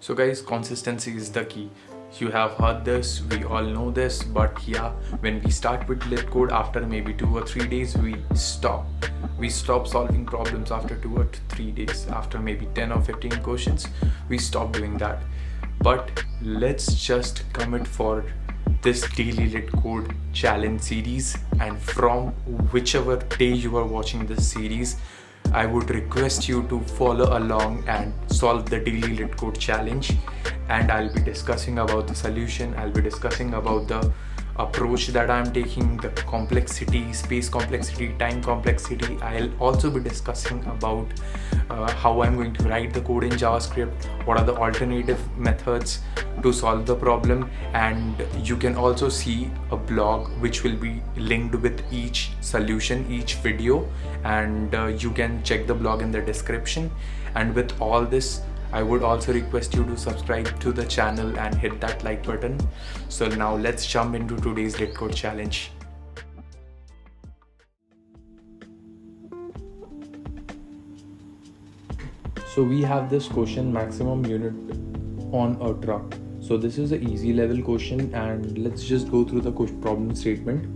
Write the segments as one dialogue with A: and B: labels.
A: So guys, consistency is the key. You have heard this, we all know this, but yeah, when we start with LeetCode, after maybe 2 or 3 days, we stop. We stop solving problems after 2 or 3 days. After maybe 10 or 15 questions, we stop doing that. But let's just commit for this daily LeetCode challenge series, and from whichever day you are watching this series, I would request you to follow along and solve the daily LeetCode challenge. And I'll be discussing about the solution, I'll be discussing about the approach that I'm taking, the complexity, space complexity, time complexity. I'll also be discussing about how I'm going to write the code in JavaScript, what are the alternative methods to solve the problem, and you can also see a blog which will be linked with each solution, each video, and you can check the blog in the description. And with all this, I would also request you to subscribe to the channel and hit that like button. So now let's jump into today's LeetCode challenge. So we have this question, maximum unit on a truck. So this is an easy level question, and let's just go through the problem statement.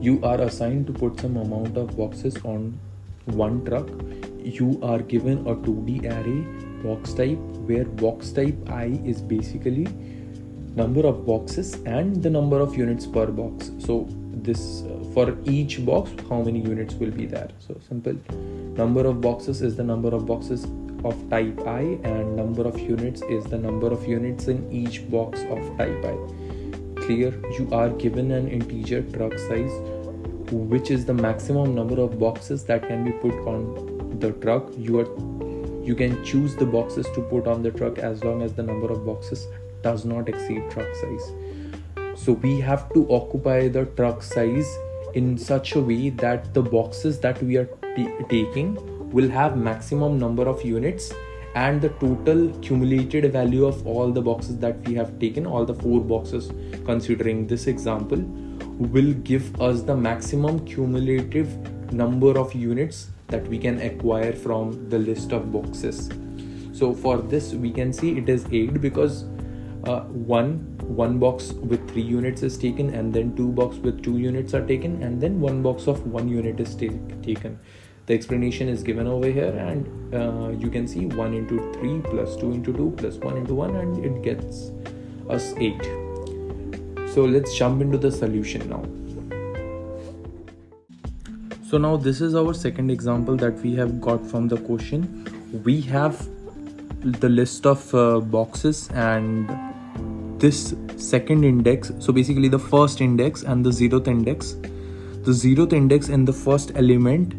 A: You are assigned to put some amount of boxes on one truck. You are given a 2D array box type, where box type I is basically number of boxes and the number of units per box. So this for each box, how many units will be there? So simple, number of boxes is the number of boxes of type I, and number of units is the number of units in each box of type I. Clear? You are given an integer truck size, which is the maximum number of boxes that can be put on the truck. You can choose the boxes to put on the truck as long as the number of boxes does not exceed truck size. So we have to occupy the truck size in such a way that the boxes that we are taking will have maximum number of units, and the total cumulated value of all the boxes that we have taken, all the 4 boxes considering this example, will give us the maximum cumulative number of units that we can acquire from the list of boxes. So for this we can see it is 8 because one box with 3 units is taken, and then 2 box with 2 units are taken, and then 1 box of 1 unit is taken. The explanation is given over here, and you can see 1 into 3 plus 2 into 2 plus 1 into 1, and it gets us 8. So let's jump into the solution now. So now this is our second example that we have got from the question. We have the list of boxes and this second index. So basically the first index and the 0th index. The 0th index in the first element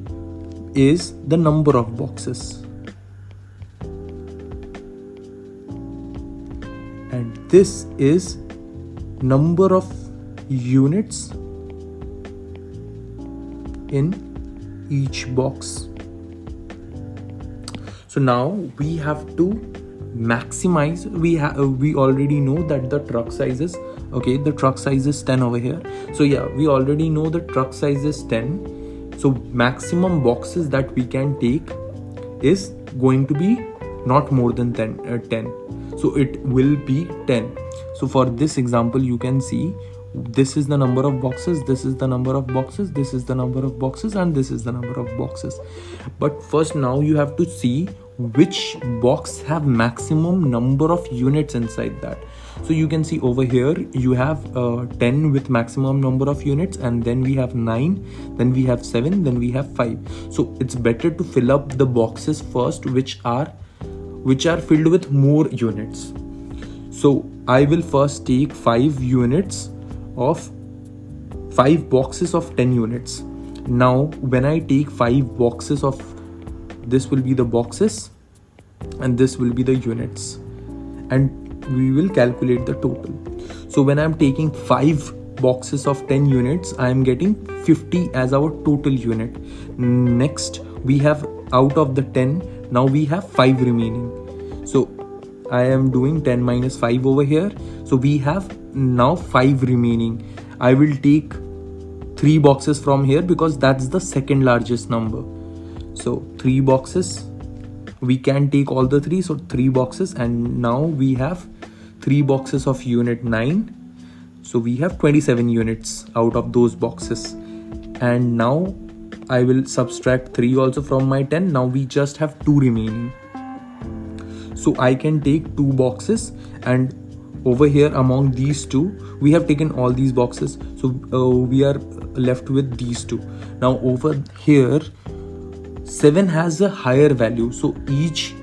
A: is the number of boxes. And this is number of units in each box. So now we have to maximize. We already know that the truck size is the truck size is 10 over here. So yeah, we already know the truck size is 10. So maximum boxes that we can take is going to be not more than 10. So it will be 10. So for this example, you can see this is the number of boxes, this is the number of boxes, this is the number of boxes, and this is the number of boxes. But first now you have to see which box have maximum number of units inside that. So you can see over here you have 10 with maximum number of units, and then we have 9, then we have 7, then we have 5. So it's better to fill up the boxes first which are filled with more units. So I will first take 5 units of 5 boxes of 10 units. Now when I take 5 boxes of, this will be the boxes and this will be the units, and we will calculate the total. So when I'm taking 5 boxes of 10 units, I am getting 50 as our total unit. Next we have, out of the 10, now we have 5 remaining. So I am doing 10 minus 5 over here. So we have now 5 remaining. I will take 3 boxes from here because that's the second largest number. So 3 boxes we can take all the three, so 3 boxes, and now we have 3 boxes of unit 9, so we have 27 units out of those boxes. And now I will subtract 3 also from my 10. Now we just have 2 remaining, so I can take 2 boxes, and over here among these 2 we have taken all these boxes, so we are left with these 2. Now over here 7 has a higher value, so each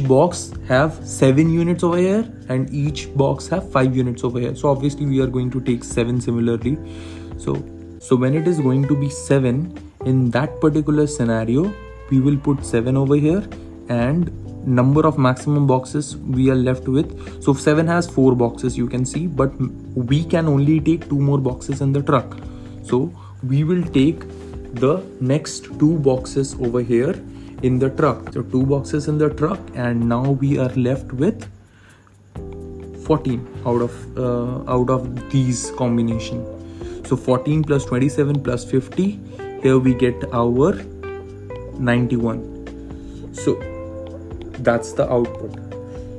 A: box have 7 units over here and each box have 5 units over here, so obviously we are going to take 7 similarly. So when it is going to be 7 in that particular scenario, we will put 7 over here, and number of maximum boxes we are left with. So 7 has 4 boxes, you can see, but we can only take 2 more boxes in the truck, so we will take the next 2 boxes over here in the truck. So 2 boxes in the truck, and now we are left with 14 out of these combination. So 14 plus 27 plus 50, here we get our 91. So that's the output.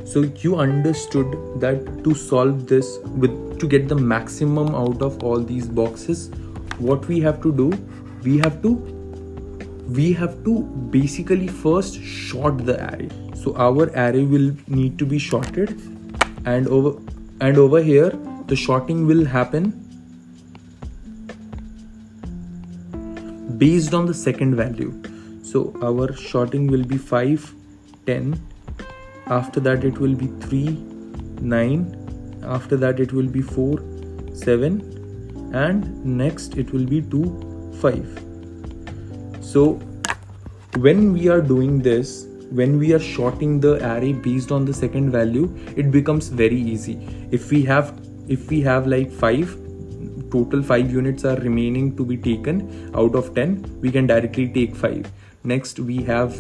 A: So you understood that to solve this, to get the maximum out of all these boxes, what we have to do, we have to basically first sort the array. So our array will need to be sorted, and over here the sorting will happen based on the second value. So our sorting will be 5, 10, after that it will be 3, 9, after that it will be 4, 7, and next it will be 2, 5. So when we are doing this, when we are sorting the array based on the second value, it becomes very easy. If we have like 5, total 5 units are remaining to be taken out of 10, we can directly take 5. Next we have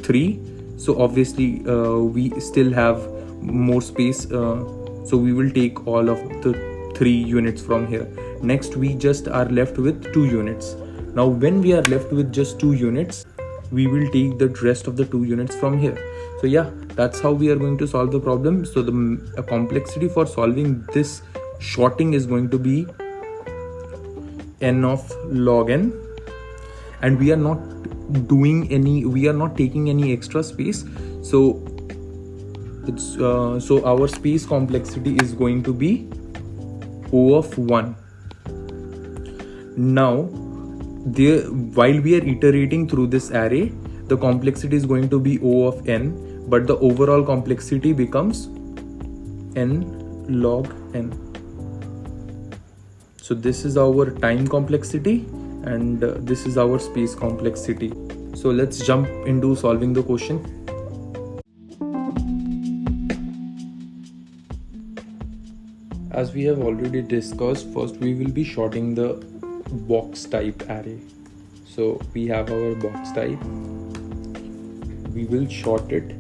A: 3, so obviously we still have more space, so we will take all of the 3 units from here. Next we just are left with 2 units. Now when we are left with just 2 units, we will take the rest of the 2 units from here. So yeah, that's how we are going to solve the problem. So the complexity for solving this sorting is going to be n of log n, and we are not taking any extra space, so it's so our space complexity is going to be O of 1. Now while we are iterating through this array, the complexity is going to be O of n, but the overall complexity becomes n log n. So this is our time complexity, and this is our space complexity. So let's jump into solving the question. As we have already discussed, first we will be sorting the box type array. So we have our box type, we will sort it.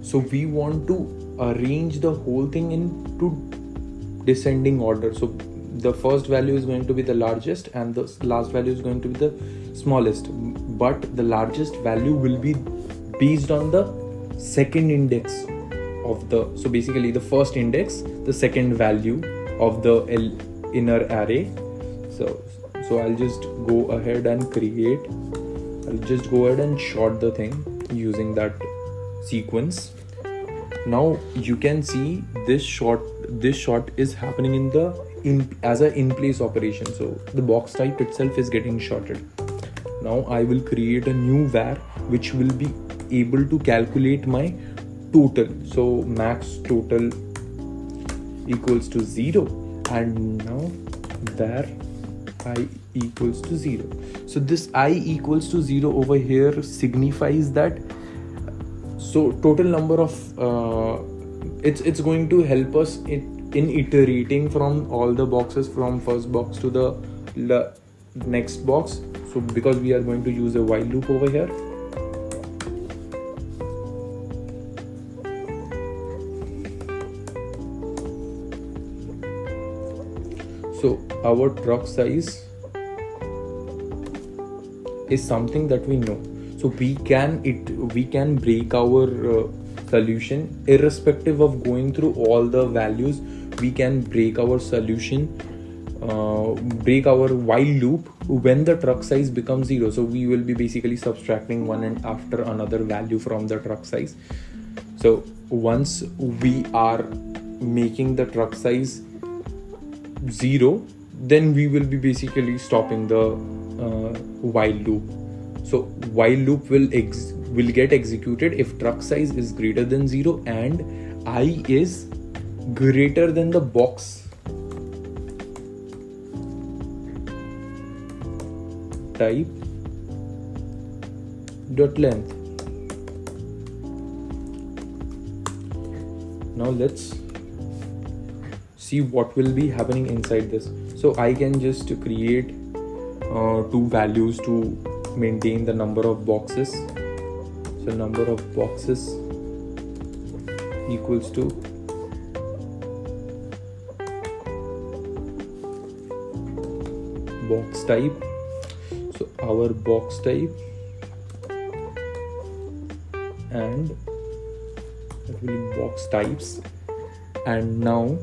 A: So we want to arrange the whole thing into descending order. So the first value is going to be the largest and the last value is going to be the smallest, but the largest value will be based on the second index of the, so basically the first index, the second value of the inner array. So I'll just go ahead and sort the thing using that sequence. Now you can see this sort is happening as a in place operation. So the box type itself is getting sorted. Now I will create a new var which will be able to calculate my total. So max total equals to 0, and now var I equals to 0. So this I equals to 0 over here signifies that, so total number of it's going to help us in iterating from all the boxes from first box to the next box. So because we are going to use a while loop over here, So our truck size is something that we know. So we can break our solution irrespective of going through all the values. We can break our solution, break our while loop when the truck size becomes 0. So we will be basically subtracting one and after another value from the truck size. So once we are making the truck size 0, then we will be basically stopping the while loop. So while loop will get executed if truck size is greater than 0 and I is greater than the box type dot length. Now let's see what will be happening inside this. So I can just create two values to maintain the number of boxes. So number of boxes equals to box type. So our box type, and that will be box types, and now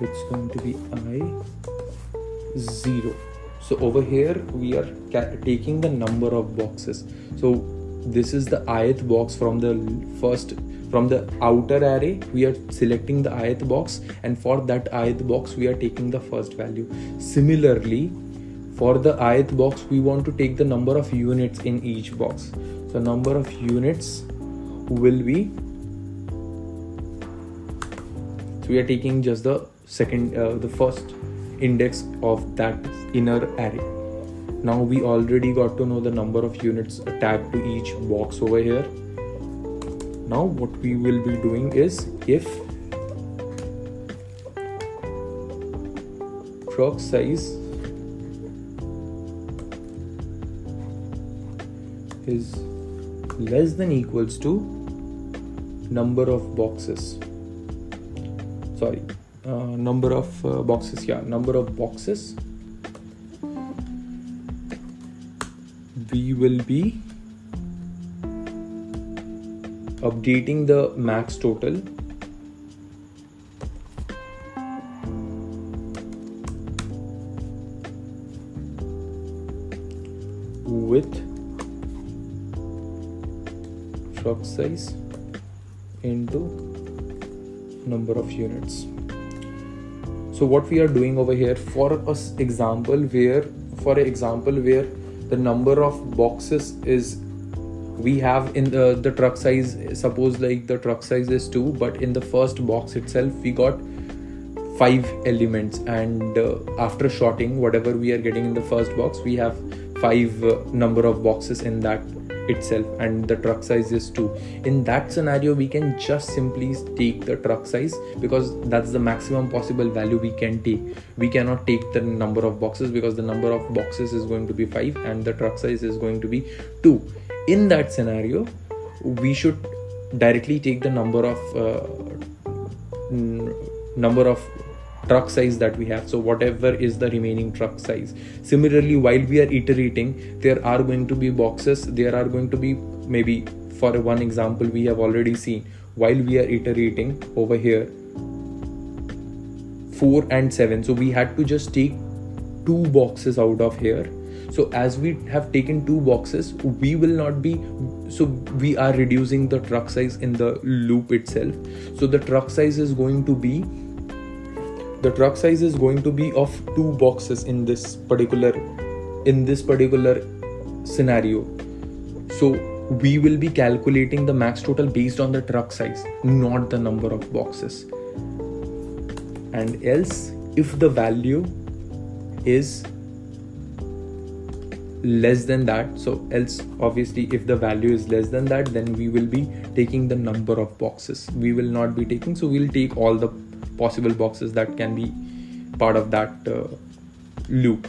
A: it's going to be I0. So over here we are taking the number of boxes. So this is the ith box from the outer array. We are selecting the ith box, and for that ith box we are taking the first value. Similarly, for the ith box we want to take the number of units in each box. So number of units will be, so we are taking just the first index of that inner array. Now we already got to know the number of units tagged to each box over here. Now what we will be doing is, if truck size is less than equals to number of boxes, number of boxes, we will be updating the max total with truck size into number of units. So what we are doing over here, for an example where the number of boxes is, we have in the truck size, suppose like the truck size is 2, but in the first box itself we got 5 elements, and after sorting whatever we are getting in the first box, we have 5 number of boxes in that itself, and the truck size is 2. In that scenario we can just simply take the truck size, because that's the maximum possible value we can take. We cannot take the number of boxes because the number of boxes is going to be 5 and the truck size is going to be 2. In that scenario we should directly take the number of truck size that we have, so whatever is the remaining truck size. Similarly, while we are iterating, there are going to be boxes, there are going to be, maybe for one example we have already seen, while we are iterating over here 4 and 7, so we had to just take 2 boxes out of here. So as we have taken 2 boxes, we will not be, so we are reducing the truck size in the loop itself. So the truck size is going to be of 2 boxes in this particular scenario. So we will be calculating the max total based on the truck size, not the number of boxes. And else, if the value is less than that, so else obviously if the value is less than that, then we will be taking the number of boxes. We will not be taking, so we'll take all the possible boxes that can be part of that loop.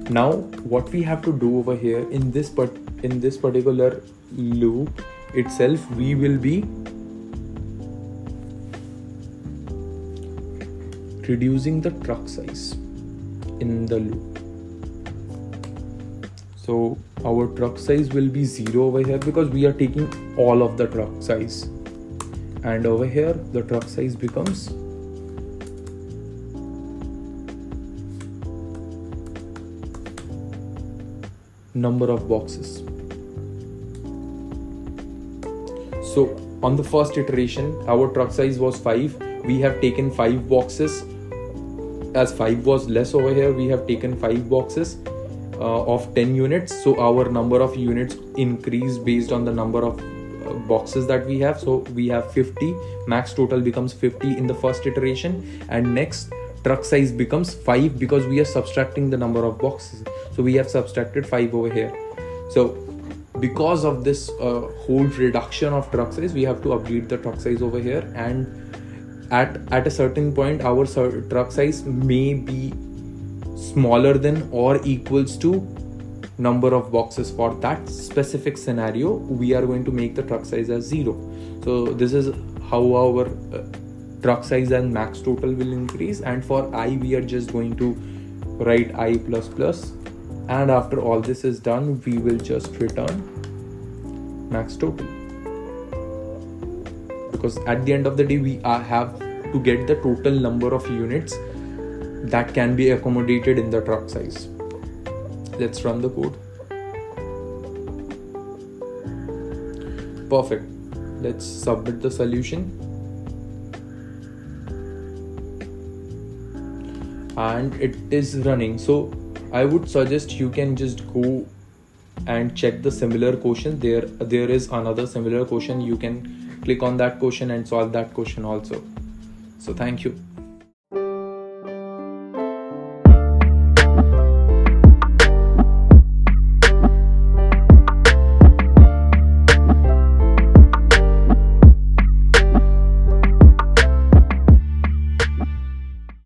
A: Now what we have to do over here in this particular loop itself, we will be reducing the truck size in the loop. So our truck size will be 0 over here because we are taking all of the truck size, and over here the truck size becomes number of boxes. So on the first iteration our truck size was 5. We have taken 5 boxes. As 5 was less over here, we have taken 5 boxes of 10 units. So our number of units increased based on the number of boxes that we have. So we have 50. Max total becomes 50 in the first iteration, and next truck size becomes 5 because we are subtracting the number of boxes. So we have subtracted 5 over here. So because of this whole reduction of truck size, we have to update the truck size over here, and at a certain point our truck size may be smaller than or equals to number of boxes. For that specific scenario, we are going to make the truck size as 0. So this is how our truck size and max total will increase, and for I we are just going to write I plus plus, and after all this is done we will just return max total, because at the end of the day we have to get the total number of units that can be accommodated in the truck size. Let's run the code. Perfect. Let's submit the solution, and it is running. So I would suggest you can just go and check the similar question. There is another similar question. You can click on that question and solve that question also. So thank you.